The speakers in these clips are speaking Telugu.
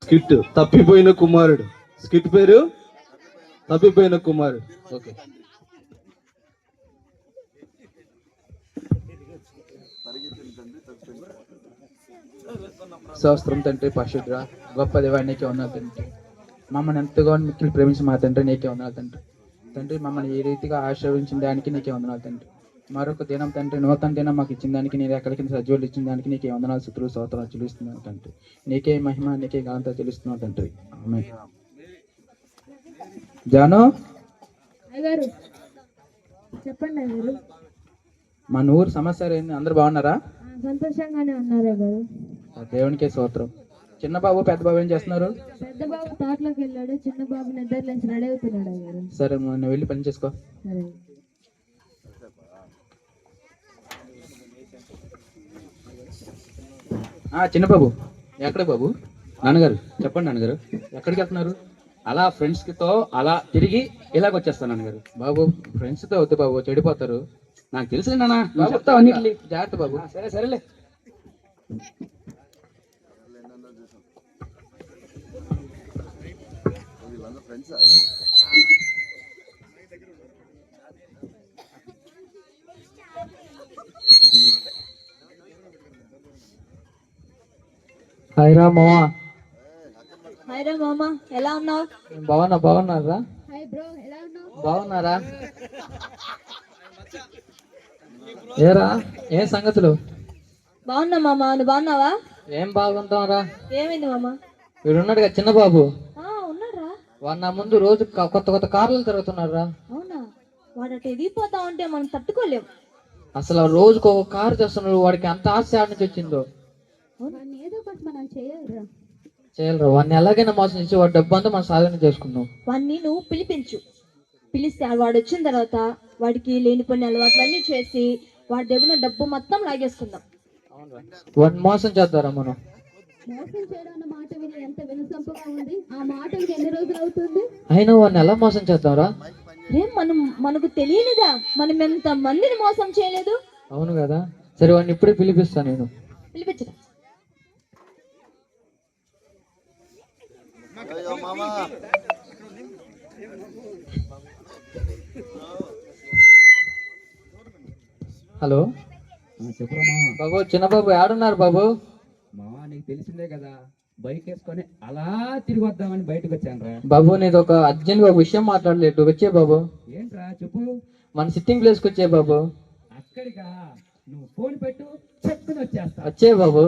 స్కిట్ తప్పిపోయిన కుమారుడు. స్కిట్ పేరు తప్పిపోయిన కుమారుడు. ఓకే. స్తోత్రం తండ్రి, పరిశుద్ధ గొప్ప దేవా నీకే ఉన్నావు తండ్రి. మమ్మల్ని ఎంతగా మిక్కిలి ప్రేమించి మా తండ్రి నీకే ఉన్నావు తండ్రి. తండ్రి మమ్మల్ని ఈ రీతిగా ఆశీర్వదించిన దానికి నీకే వందనాలు తండ్రి. మరొక దినం తండ్రి, నూతన దినం మాకు ఇచ్చిన దానికి, నీ ఎక్కడికి సజీవులు ఇచ్చిన దానికి నీకే వందనాలు, స్తుతులు, స్తోత్రాలు చెల్లిస్తున్నాను తండ్రి. నీకే మహిమ, నీకే ఘనత చెల్లిస్తున్నావు తండ్రి. ఆమేన్. జాను, చెప్పండి అయ్యగారు. మన ఊరు సమస్య ఏంది? అందరు బాగున్నారా? సంతోషంగానే ఉన్నారు అయ్యగారు. దేవునికే స్తోత్రం. చిన్న బాబు పెద్ద బాబు ఏం చేస్తున్నారు? పెద్ద బాబు తోటలోకి వెళ్ళాడు, చిన్న బాబు నిద్ర లేచి రెడీ అవుతున్నాడు అయ్యగారు. సరే నువ్వు వెళ్ళి పని చేసుకో. సరే. చిన్న బాబు ఎక్కడ బాబు? నాన్నగారు చెప్పండి. నాన్నగారు ఎక్కడికి వెళ్తున్నారు? అలా ఫ్రెండ్స్తో అలా తిరిగి ఇలాగ వచ్చేస్తాను నాన్నగారు. బాబు ఫ్రెండ్స్తో వద్దు బాబు, చెడిపోతారు. నాకు తెలుసు నాన్న, చెప్తావు అన్నింటి. జాగ్రత్త బాబు. సరే సరేలే. హాయ్రా మావా. హాయ్ రా మామ, ఎలా ఉన్నావు? బాగున్నారా? హాయ్ బ్రో, ఎలా ఉన్నావు? బాగున్నారా? ఏరా ఏం సంగతులు? బాగున్నా మామ, నువ్వు బాగున్నావా? ఏం బాగుంటాంరా. ఏమైంది మామ? వీడున్నాడు కదా చిన్న బాబు, ఉన్నారా? వాడు నా ముందు రోజు కొత్త కొత్త కార్లు తిరుగుతున్నారా. అవునా? వాడు అటు ఎదిగిపోతా ఉంటే మనం తట్టుకోలేం. అసలు ఆ రోజుకు ఒక కారు తెస్తున్నాడు. వాడికి అంత ఆశ ఆడ నుంచి వచ్చిందో. ఏదో ఒకటి మనం చేయాలిరా. చేయాలరా. వాడిని ఎలాగైనా మోసం చేసి వాడి డబ్బు అంతా మనం సాధన చేసుకుందాం. వాడిని నువ్వు పిలిపించు. పిలిస్తే వాడు వచ్చిన తర్వాత వాడికి లేని కొన్ని అలవాట్లన్నీ చేసి వాడి దగ్గర డబ్బు మొత్తం లాగేసుకుందాం. వాడిని మోసం చేద్దారా మనం? మోసం చేయడం అన్న మాట విని ఎంత వినసొంపుగా ఉంది. ఆ మాట విని ఎన్ని రోజులు అవుతుంది? అయినా వాడిని ఎలా మోసం చేద్దాంరా? మనకు తెలియలేదా మనం ఎంత మందిని మోసం చేయలేదు? అవును కదా. సరే వాడిని ఇప్పుడే పిలిపిస్తా నేను. పిలిపించరా. హలో చెప్పురా మామ. బాబు, చిన్న బాబు ఏడున్నారు బాబు? మామ నీకు తెలిసిందే కదా, బైక్ వేసుకొని అలా తిరిగి వద్దామని బయటకు వచ్చాను రా. బాబు నీది ఒక అర్జెంట్ బాబు, విషయం మాట్లాడలేదు. వచ్చే బాబు, ఏంట్రా చెప్పు. మన సిట్టింగ్ ప్లేస్కి వచ్చే బాబు. అక్కడికా? నువ్వు ఫోన్ పెట్టు, చెప్పుకుని వచ్చేస్తా. వచ్చే బాబు.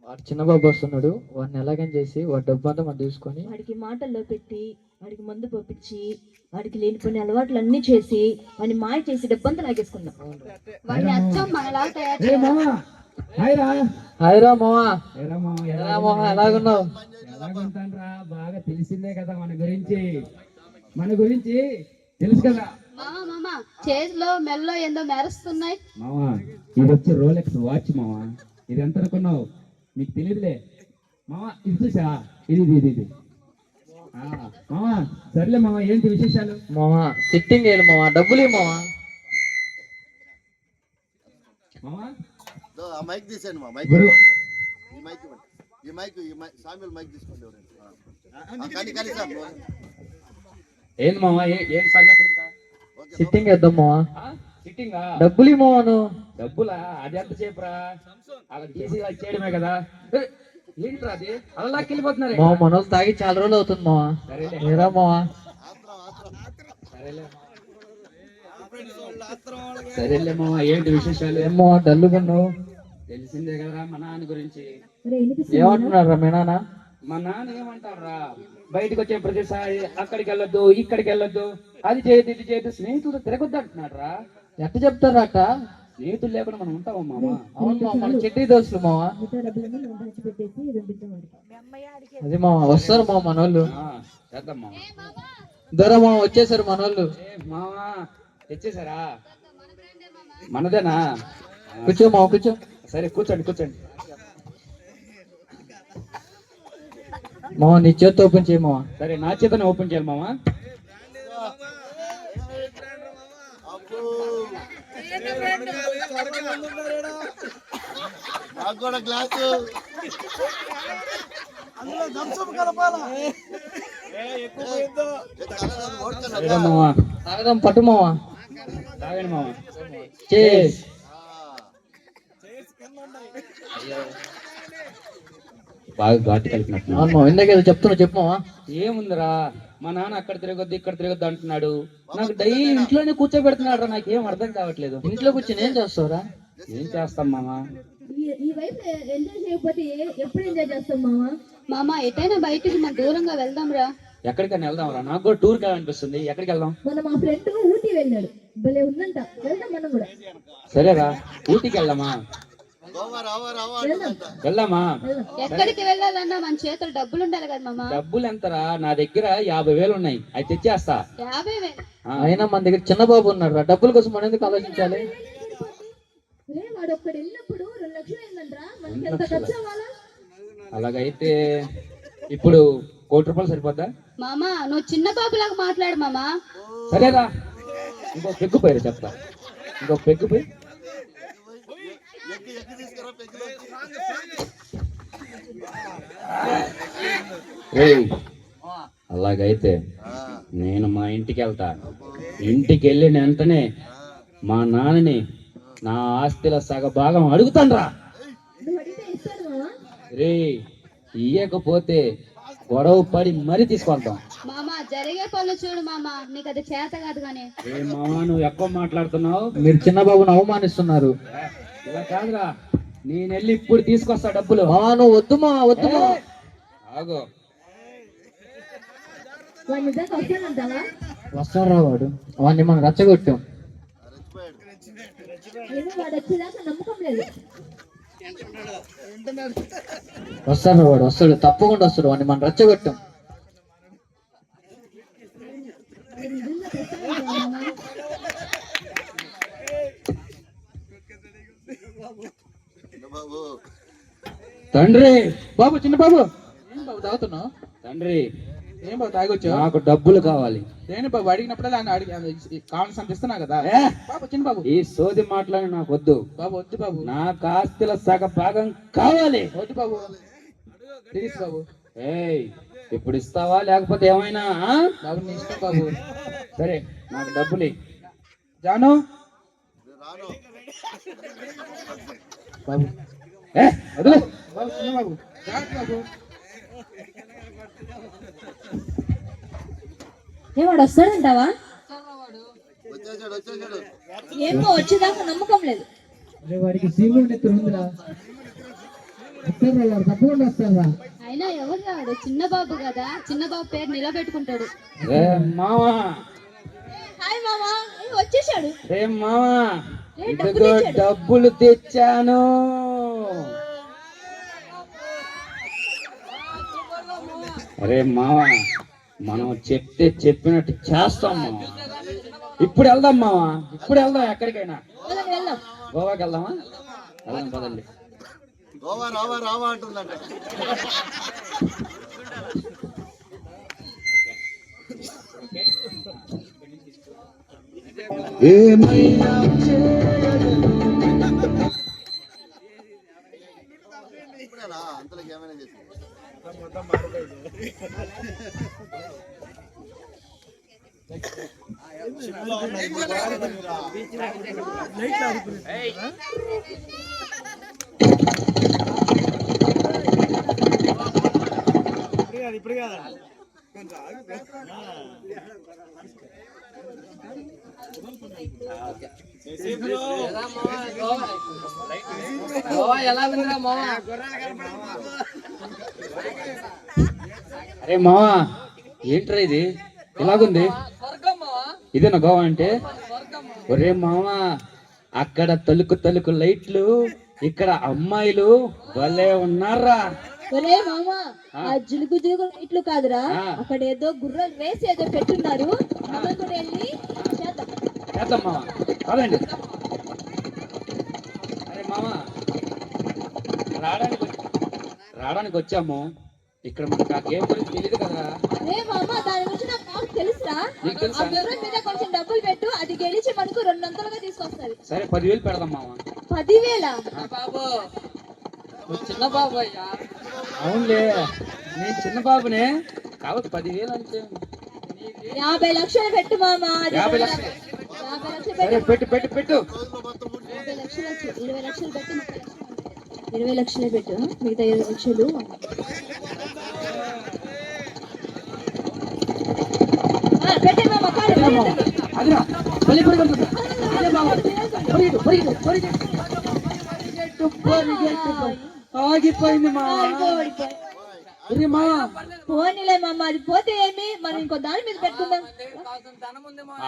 వాడు చిన్న బాబు వస్తున్నాడు. వాడిని ఎలాగని చేసి వాడి డబ్బు అంతా మనం తీసుకొని వాడికి మాటల్లో పెట్టి వాడికి మందు పంపించి వాడికి లేనిపోయిన అలవాట్లు అన్ని చేసి వాడిని మాయ చేసి డబ్బంతా లాగేసుకుందాం. వాడిని అచ్చం మనలా తయారు చేయాలి. హాయ్రా మావా. ఏరా మామ, ఎలా మావా, ఎలాగున్నావు? ఎలాగుంటానురా? బాగా తెలిసిందే కదా మన గురించి తెలుసు కదా మామ. చేతిలో మెల్లో ఏందో మెరుస్తున్నాయి మామ. ఇది వచ్చి రోలెక్స్ వాచ్ మామ. ఇది ఎంత అనుకున్నావు? నీకు తెలియదులే మామ. ఇది చూసా, ఇది మామ. సర్లే మామ, ఏంటి విశేషాలు? మావా సిట్టింగ్ వేయాలి మావా, డబ్బులు మావా. మామ మైక్ తీసేయండి మా మైక్. గురు ఈ మైక్ సామ్యుల్ మైక్ తీసుకోండి ఎవరైనా. కానీ సార్ ఏంది మామ, ఏం సంగతి? ఇంకా సిట్టింగ్ వేద్దాం మావా. సిట్టింగా? డబ్బులు మావాను. డబ్బులా? అది ఎంత చేపురా? అలా చేసి ఇలా చేయడమే కదా. ఏంట్రా అది అలా వెళ్ళిపోతున్నారు? మావ మన వాళ్ళు తాగి చాలా రోజులు అవుతుంది మావా. సరేలే. ఏరా మావా. సరేలే మామ, ఏంటి విశేషాలు? ఏమో డల్లుకున్నావు. తెలిసిందే కదా మా నాన్న గురించి. ఏమంటున్నారా మీ నాన్న? మా నాన్న ఏమంటారా, బయటకు వచ్చే ప్రతిసారి అక్కడికి వెళ్ళొద్దు, ఇక్కడికి వెళ్ళొద్దు, అది చేయదు, ఇది చేయదు, స్నేహితులు తిరగొద్దు అంటున్నాడు రా. ఎట్ట చెప్తారా అట్ట? స్నేహితులు లేకుండా మనం ఉంటామా మామ? అవును మావ, మన చెడ్డీ దోస్తులు మావా. అది మావా, వస్తారు మావ మన వాళ్ళు. చేద్దాం మామ. దూరం మావ వచ్చేసారు మన వాళ్ళు. మామ తెచ్చేసారా? మనదేనా? కూర్చో మావ, కూర్చో. సరే కూర్చోండి. మావ నీ చేత్తో ఓపెన్ చేయి మావ. సరే నా చేతనే ఓపెన్ చేయాలి మామ. నాకు కూడా గ్లాసు. సరేరా మావా తాగదాం పట్టు మావా తాగండి మావా చేస్ బాగా ఘాటు కలిపినట్టు అవును ఇందాక చెప్తున్నా చెప్పు మావా ఏముందిరా మా నాన్న అక్కడ తిరగొద్దు ఇక్కడ తిరగొద్దు అంటున్నాడు నాకు డైలీ ఇంట్లోనే కూర్చోబెడుతున్నాడు నాకు ఏం అర్థం కావట్లేదు ఇంట్లో కూర్చొని ఏం చేస్తావురా ఏం చేస్తాం మామా ఈ వైపు ఎంజాయ్ చేయకపోతే ఎప్పుడు ఎంజాయ్ చేస్తాం మామ? మామ ఎటైనా బయటికి మన దూరంగా వెళ్దాం రా. ఎక్కడికైనా వెళ్దాం రా నాకు కూడా టూర్ కావాలనిపిస్తుంది ఎక్కడికి వెళ్దాం మన మా ఫ్రెండ్ ఊటీ వెళ్ళాడు, భలే ఉందంట, వెళ్దాం మనం కూడా. సరేరా ఊటీకి వెళ్దామా వెళ్దామా ఎక్కడికి వెళ్ళాలన్నా మన చేతులు డబ్బులు ఉండాలి కదా మామ. డబ్బులు ఎంతరా నా దగ్గర 50,000 ఉన్నాయి అవి తెచ్చేస్తా 50,000 అయినా మన దగ్గర చిన్న బాబు ఉన్నాడు రా డబ్బుల కోసం మనం ఎందుకు ఆలోచించాలి వాడు ఒక్కడు వెళ్ళినప్పుడు 2 లక్షలు అయిందంటరా, మనకి ఎంత ఖర్చు అవ్వాలా? అలాగైతే ఇప్పుడు 1 కోటి రూపాయలు సరిపోద్దా మామ నువ్వు చిన్న బాబులాగా మాట్లాడు మామ. సరేరా ఇంకో పెగ్గు పోయారు చెప్తా ఇంకో పెగ్గు పోయి అలాగైతే నేను మా ఇంటికి వెళ్తా ఇంటికి వెళ్ళిన వెంటనే మా నాన్నని నా ఆస్తిలో సగ భాగం అడుగుతాను రా నువ్వు అడిగితే ఇస్తాడు మామ. రే ఇయ్యకపోతే గొడవ పడి మరీ తీసుకొద్దాం మామ జరిగే పనులు చూడు మామ, నీకు అది చేత కాదు కానీ. ఏ మామా నువ్వు ఎక్కువ మాట్లాడుతున్నావు మీరు చిన్న బాబుని అవమానిస్తున్నారు ఇలా కాదురా నేను వెళ్ళి ఇప్పుడు తీసుకొస్తా డబ్బులు నువ్వు వద్దుమా వద్దుమా ఆగో వాడు నిజంగా వస్తానంటావా? వస్తారా వాడు వాడిని మనం రచ్చగొట్టాం ఏమో వాడు వచ్చేదాకా నమ్మకం లేదు. వస్తాడు వాడు వస్తాడు తప్పకుండా వస్తాడు వాడిని మనం రచ్చగొట్టాం నేను నిజంగా తెస్తానంటావా మామ? తండ్రి బాబు చిన్న బాబు ఏం బాబు తాగుతున్నావు? తండ్రి ఏం బాబు తాగొచ్చు? నాకు డబ్బులు కావాలి నేను బాబు అడిగినప్పుడల్లా కావాల్సి ఇస్తున్నా కదా. ఏ? బాబు చిన్న బాబు ఈ సోది మాటలని నాకు వద్దు బాబు వద్దు బాబు, నాకు ఆస్తిలో సగ భాగం కావాలి వద్దు బాబు ప్లీజ్ బాబు. ఏయ్ ఇప్పుడు ఇస్తావా లేకపోతే ఏమైనా ఆ? బాబు నీ ఇష్టం బాబు. సరే నాకు డబ్బులు ఇయ్యి. జాను బాబు ఏ వదిలే బాబు చిన్న బాబు జాగ్రత్త బాబు. ఏ వాడు వస్తాడంటావా? వచ్చేసాడు ఏమో వచ్చేదాకా నమ్మకం లేదు. వాడికి సీముడు నెత్తురు ఉందిరా తప్పకుండా వస్తారా అయినా ఎవరు రాడు, చిన్న బాబు కదా, చిన్న బాబు పేరు నిలబెట్టుకుంటాడు. మావా హాయ్ మామా, వచ్చేసాడు. రే మావా ఇదిగో డబ్బులు తెచ్చాను అరే మావా మనం చెప్తే చెప్పినట్టు చేస్తాం మావా ఇప్పుడు వెళ్దాం మావా ఇప్పుడు వెళ్దాం ఎక్కడికైనా వెళ్దాం. గోవాకి వెళ్దామా వెళ్దాం పదండి గోవా రావా అంటుందంట. ఇప్పుడేనా అంతలోకి ఏమైనా చేసి అరే మావా ఏంట్రా ఇది ఇలాగుంది ఇదేనా గోవా అంటే ఒరే మావా అక్కడ తలుకు లైట్లు ఇక్కడ అమ్మాయిలు భలే ఉన్నారా ఒరే మామా, ఆ జిలుగు ఇట్లు కాదురా, అక్కడ ఏదో గుర్రం రేస్ ఏదో పెట్టున్నారు, మనం కూడా వెళ్ళి చేద్దాం. చేద్దాం మావా కాదండి అరే మావా రావడానికి వచ్చాము ఇక్కడ మనకు ఆ గేమ్ గురించి తెలియదు కదా రే మామా, దాని గురించి నాకు బాగా తెలుసురా. నీకు ఆ తెలుసా గుర్రం మీద కొంచెం డబ్బులు పెట్టు, అది గెలిచి మనకు 200గా తీసుకొస్తారు. సరే 10,000 పెడదాం మావా 10,000? అవునులే నేను చిన్న బాబునే కాబట్టి 10,000 అంతే. 50 లక్షలు పెట్టు మామ. అది 50 కాదు. లక్షలు 50 లక్షలు సరే పెట్టు. పెట్టు. రోజులో మొత్తం 50 లక్షలు 20 లక్షలు పెట్టి 30 లక్షలు. 20 లక్షలే పెట్టు, మిగతా 20 లక్షలు పెట్టే మామ. కాదు అదిరా మళ్ళీ పరిగెడుతుంది. అదే బాబు పరిగెట్టు. ఆగిపోయింది మా పోనీలే మామ, అది పోతే ఏమి, మనం ఇంకో దాని మీద పెట్టుకుందాం.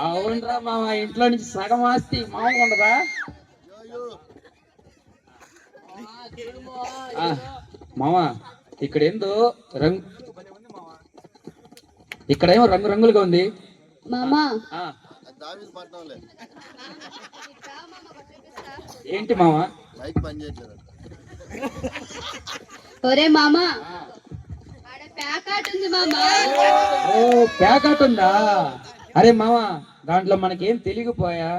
అవునరా మామ, ఇంట్లో నుంచి సగం ఆస్తి మామూలుగా ఉండదా? మామ ఇక్కడేందో ఇక్కడేమో రంగురంగులుగా ఉంది మామా ఆ, దావీదు పట్నంలే ఏంటి మామ? మైక్ పని చేయట్లేదు. ఒరే మామా ఆడ ప్యాకాట్ ఉంది మామా. ఓ ప్యాకెట్ ఉందా? అరే మామ దాంట్లో మనకేం తెలియకపోయా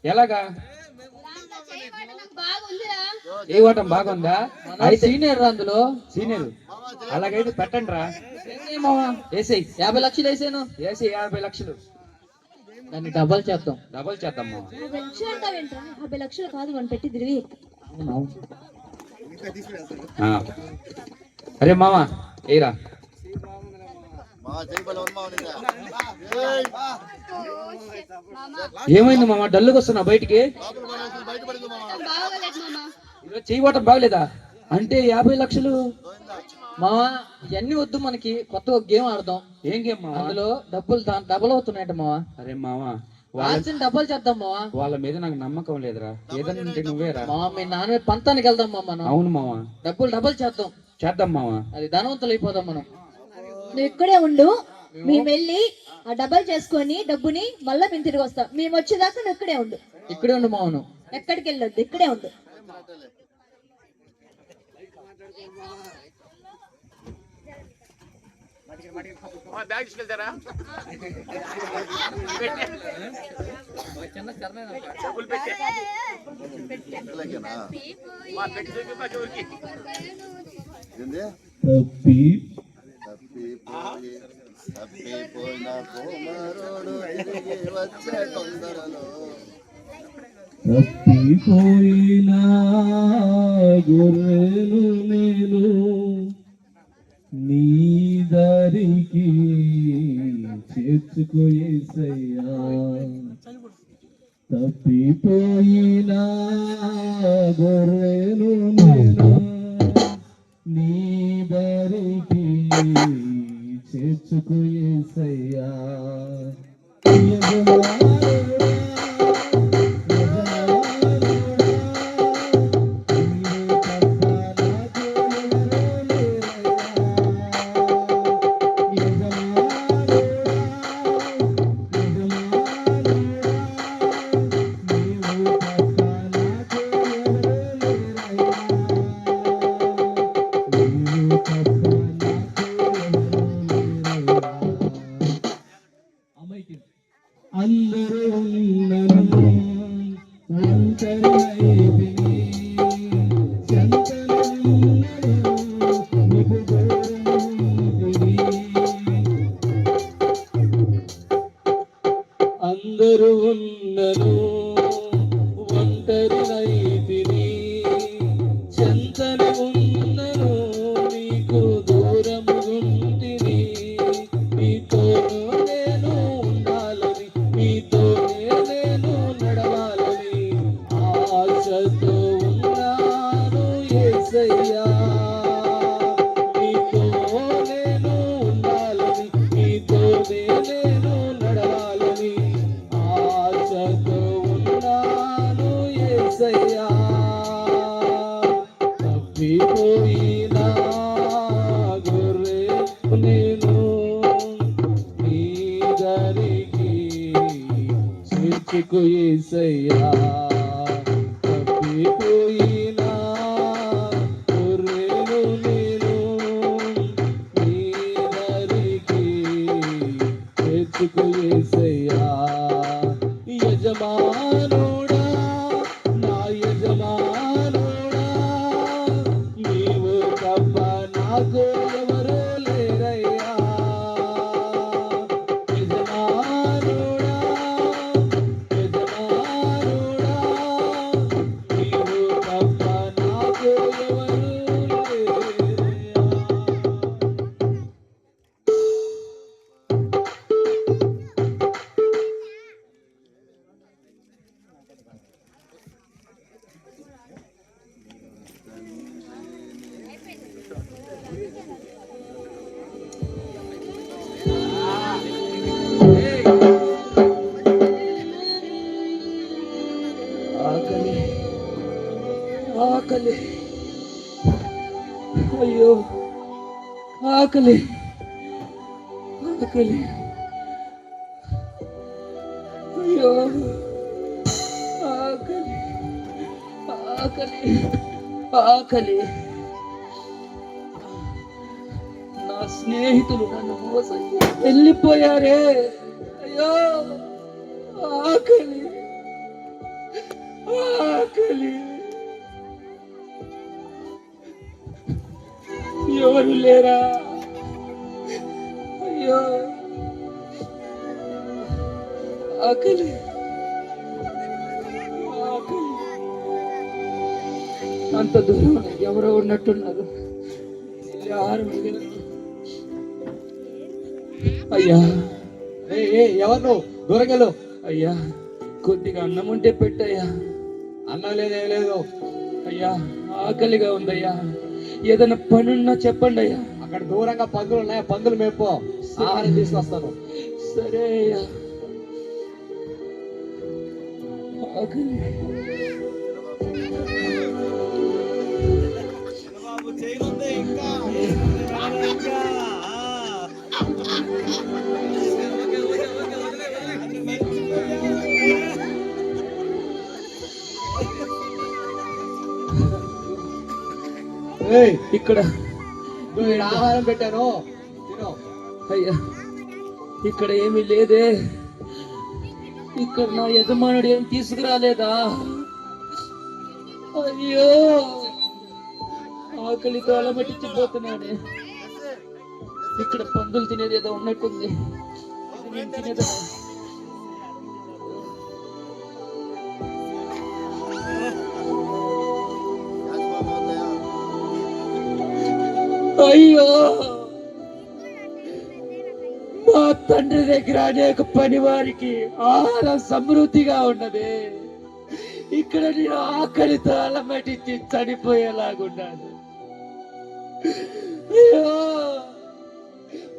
ఎలాగా? దాంట్లో చేయబడి నాకు బాగుందిరా. ఏ ఓటం బాగుందా? అయితే సీనియర్ అందులో సీనియర్ అలాగైతే పెట్టండి రా. వేసేయి 50 లక్షలు వేసాను. వేసి 50 లక్షలు దాన్ని డబల్ చేద్దాం. డబల్ చేద్దాం మామ. 50 లక్షలు అంటావేంట్రా? 50 లక్షలు కాదు మనం పెట్టి తిరిగి. ఆ. అరే మామ ఏరా మా చేయబల ఉన్నా ఏమైంది మామ? డల్లుగా వస్తున్నా బయటికి. బయటపడింది మామ. బాగోలేదు మామా. ఈరోజు చేయబోవటం బాగలేదా? అంటే 50 లక్షలు మావా ఇవన్నీ వద్దు, మనకి కొత్త ఒక గేమ్ ఆడదాం. ఏం గేమ్ మామ? అందులో డబ్బులు డబల్ అవుతున్నాయంట మావా. అరే మామ ఆస్తిని డబల్ చేద్దాం మావా. వాళ్ళ మీద నాకు నమ్మకం లేదురా. ఏదన్నా ఉంటే నువ్వేరా. మావా మీ నాన్న పంతానికి వెళ్దాం మా మనం. అవును మామ డబ్బులు డబల్ చేద్దాం. చేద్దాం మామ. అది ధనవంతులు అయిపోదాం మనం. నువ్వు ఇక్కడే ఉండు, మేము వెళ్ళి ఆ డబల్ చేసుకొని డబ్బుని మళ్ళీ మేము తిరిగి వస్తాం. మేము వచ్చేదాకా నువ్వు ఇక్కడే ఉండు. ఇక్కడే ఉండు మావను. ఎక్కడికి వెళ్ళొద్దు, ఇక్కడే ఉండు. ఇలాగేనా? ఏంది? తప్పిపోయిన కుమారుడు తిరిగి వచ్చే తొందరలో తప్పిపోయినా గొర్రెలు నేను నీ దారికి చేర్చుకో యేసయ్యా. తప్పిపోయినా గొర్రెలు నేను నీ దారికి చేర్చుకో యేసయ్యా. అందరూ ఉన్నను ఒంటరినైతిని, చెంతనున్నను నీకు దూరముంటిని. అందరూ ఉన్నను ఒంటరినైతిని, చెంతను ఉన్నను నీకు దూరముంటిని. నీతోను నేను ఉండాలని, నీతోనే నేను నడవాలని ఆశతో ఉన్నాను యేసయ్యా. నీతో నేను ఉండాలని, నీతోనే నేను నడవాలని ఆశతో ఉన్నాను యేసయ్యా. తప్పిపోయినా గొర్రె నేను నీ దారికి చేర్చుకో యేసయ్యా. తప్పిపోయినా గొర్రెను నేను నీ దారికి చేర్చుకో యేసయ్యా. యజమానుడా నా యజమానుడా, నీవు తప్ప నాకు ఎవరు లేరు. ఆకలి ఆకలి అయ్యో ఆకలి ఆకలి ఆకలి. నా స్నేహితులు నన్ను మోసం చేసి వెళ్ళిపోయారే. అయ్యో ఆకలి ఆకలి. ఎవరు లేరా? అయ్యో ఆకలి ఆకలి. అంత దూరం ఎవరో ఉన్నట్టున్నారు. ఆహారం అడిగాను. అయ్యా ఎవరు దూరంగలు? అయ్యా కొద్దిగా అన్నం ఉంటే పెట్టయ్యా. అన్నం లేదు ఏం లేదు. అయ్యా ఆకలిగా ఉందయ్యా, ఏదైనా పనున్నా చెప్పండి అయ్యా. అక్కడ దూరంగా పందులు ఉన్నాయి, పందులు మేపో, ఆహారం తీసుకొస్తాను. సరే అయ్యా. ఆకలి ఏయ్, ఇక్కడ నువ్వు ఈడ ఆహారం పెట్టాను, తిను. అయ్యా ఇక్కడ ఏమీ లేదే. ఇక్కడ నా యజమానుడు ఏం తీసుకురాలేదా? అయ్యో ఆకలితో అలమటించిపోతున్నానే. ఇక్కడ పందులు తినేది ఏదో ఉన్నట్టుంది. ఇది నేను తినేదా? అయ్యో మా తండ్రి దగ్గర అనేక పని వారికి ఆహారం సమృద్ధిగా ఉన్నది. ఇక్కడ నేను ఆకలితో అలమటించి చనిపోయేలాగున్నాను. అయ్యో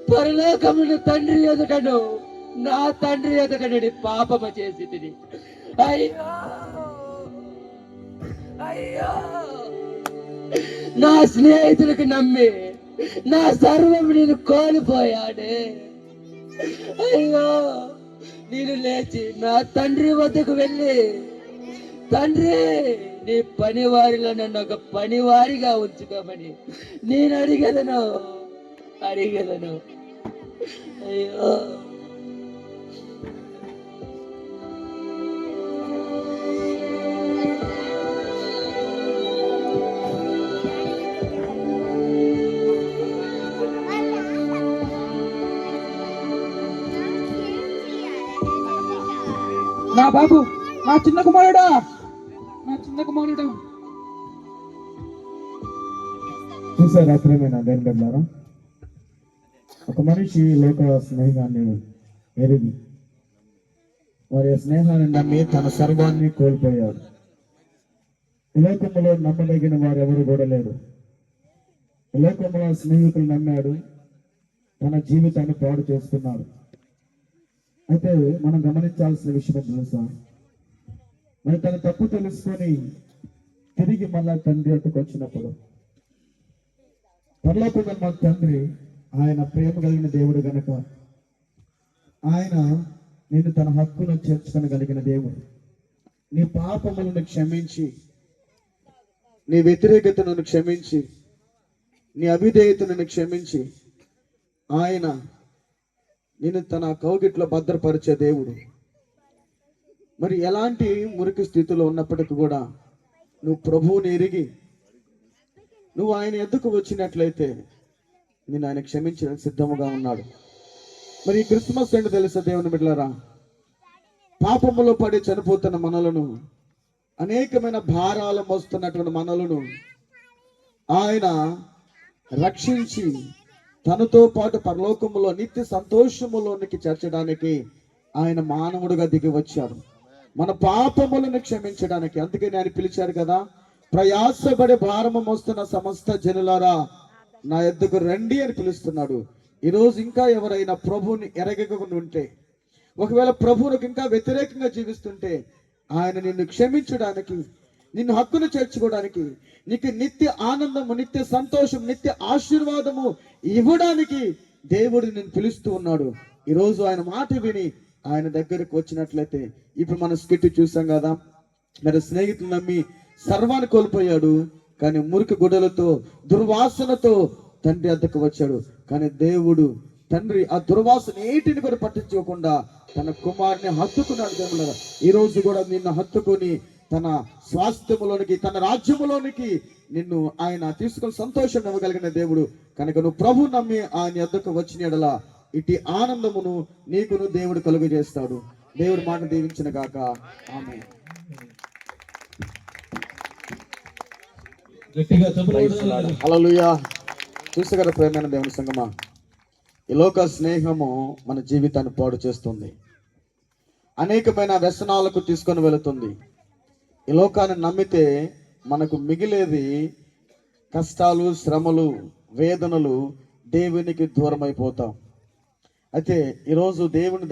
పరలోకమున తండ్రి ఎదుటను నా తండ్రి ఎదుటను పాపము చేసి తిని. అయ్యో అయ్యో నా స్నేహితులకు నమ్మి నా సర్వం నేను కోల్పోయాడే. అయ్యో నేను లేచి నా తండ్రి వద్దకు వెళ్ళి, తండ్రి నీ పనివారిలో నన్ను ఒక పనివారిగా ఉంచుకోమని నేను అడిగలను. అయ్యో నా బాబు, నా చిన్న కుమారుడా, నా చిన్న కుమారుడు. చూసారా ప్రేమైన దేవుని బిడ్డలారా, ఒక మనిషి లోక స్నేహాన్ని ఎరిగి వారి స్నేహాన్ని నమ్మి తన సర్వాన్ని కోల్పోయాడు. ఈ లోకంలో నమ్మదగిన వారు ఎవరు కూడా లేరు. ఈ లోకంలో స్నేహితులు నమ్మాడు, తన జీవితాన్ని పాడు చేసుకున్నాడు. అయితే మనం గమనించాల్సిన విషయం తెలుసా, మరి తన తప్పు తెలుసుకొని తిరిగి మళ్ళా తండ్రి అట్టుకు వచ్చినప్పుడు, పరలోకమున్న మా తండ్రి ఆయన ప్రేమ కలిగిన దేవుడు గనక ఆయన నేను తన హక్కును చేర్చుకొనగలిగిన దేవుడు. నీ పాపములను క్షమించి, నీ వ్యతిరేకతను క్షమించి, నీ అవిధేయతను క్షమించి ఆయన నేను తన కౌగిట్లో భద్రపరిచే దేవుడు. మరి ఎలాంటి మురికి స్థితిలో ఉన్నప్పటికీ కూడా నువ్వు ప్రభువుని ఎరిగి నువ్వు ఆయన ఎద్దుకు వచ్చినట్లయితే నేను ఆయన క్షమించడానికి సిద్ధముగా ఉన్నాడు. మరి ఈ క్రిస్మస్ ఏంటో తెలుసా దేవుని బిడ్డలారా, పాపములో పడి చనిపోతున్న మనలను, అనేకమైన భారాలు మోస్తున్నటువంటి మనలను ఆయన రక్షించి తనతో పాటు పరలోకములో నిత్య సంతోషములోనికి చేర్చడానికి ఆయన మానవుడుగా దిగి వచ్చాడు, మన పాపములను క్షమించడానికి. అందుకని ఆయన పిలిచారు కదా, ప్రయాసపడి భారము మోస్తున్న సమస్త జనులారా నా యొద్దకు రండి అని పిలుస్తున్నాడు. ఈరోజు ఇంకా ఎవరైనా ప్రభువుని ఎరగకుండా ఉంటే, ఒకవేళ ప్రభువునికి ఇంకా వ్యతిరేకంగా జీవిస్తుంటే ఆయన నిన్ను క్షమించడానికి, నిన్ను హక్కును చేర్చుకోవడానికి, నీకు నిత్య ఆనందము, నిత్య సంతోషం, నిత్య ఆశీర్వాదము ఇవ్వడానికి దేవుడు నిన్ను పిలుస్తూ ఉన్నాడు. ఈరోజు ఆయన మాట విని ఆయన దగ్గరకు వచ్చినట్లయితే, ఇప్పుడు మనం స్కిట్ చూసాం కదా, మరి స్నేహితులు నమ్మి సర్వాన్ని కోల్పోయాడు, కానీ మురికి గుడ్డలతో దుర్వాసనతో తండ్రి వద్దకు వచ్చాడు. కానీ దేవుడు తండ్రి ఆ దుర్వాసన ఏటిని కూడా పట్టించుకోకుండా తన కుమారుని హత్తుకున్నాడు. దేవుడు ఈ రోజు కూడా నిన్ను హత్తుకొని తన స్వాస్థ్యములోనికి, తన రాజ్యములోనికి నిన్ను ఆయన తీసుకొని సంతోషం ఇవ్వగలిగిన దేవుడు కనుక నువ్వు ప్రభు నమ్మి ఆయన వద్దకు వచ్చిన యెడల ఇటు ఆనందమును నీకును దేవుడు కలుగు చేస్తాడు. దేవుడి మాట దీవించిన గాక. ఆమేన్. హల్లెలూయా. చూసగల ప్రేమైన దేవుని సంగమా, ఈ లోక స్నేహము మన జీవితాన్ని పాడు చేస్తుంది, అనేకమైన వ్యసనాలకు తీసుకొని వెళుతుంది. ఈ లోకాన్ని నమ్మితే మనకు మిగిలేది కష్టాలు, శ్రమలు, వేదనలు, దేవునికి దూరం అయిపోతాం. అయితే ఈరోజు దేవుని దగ్గర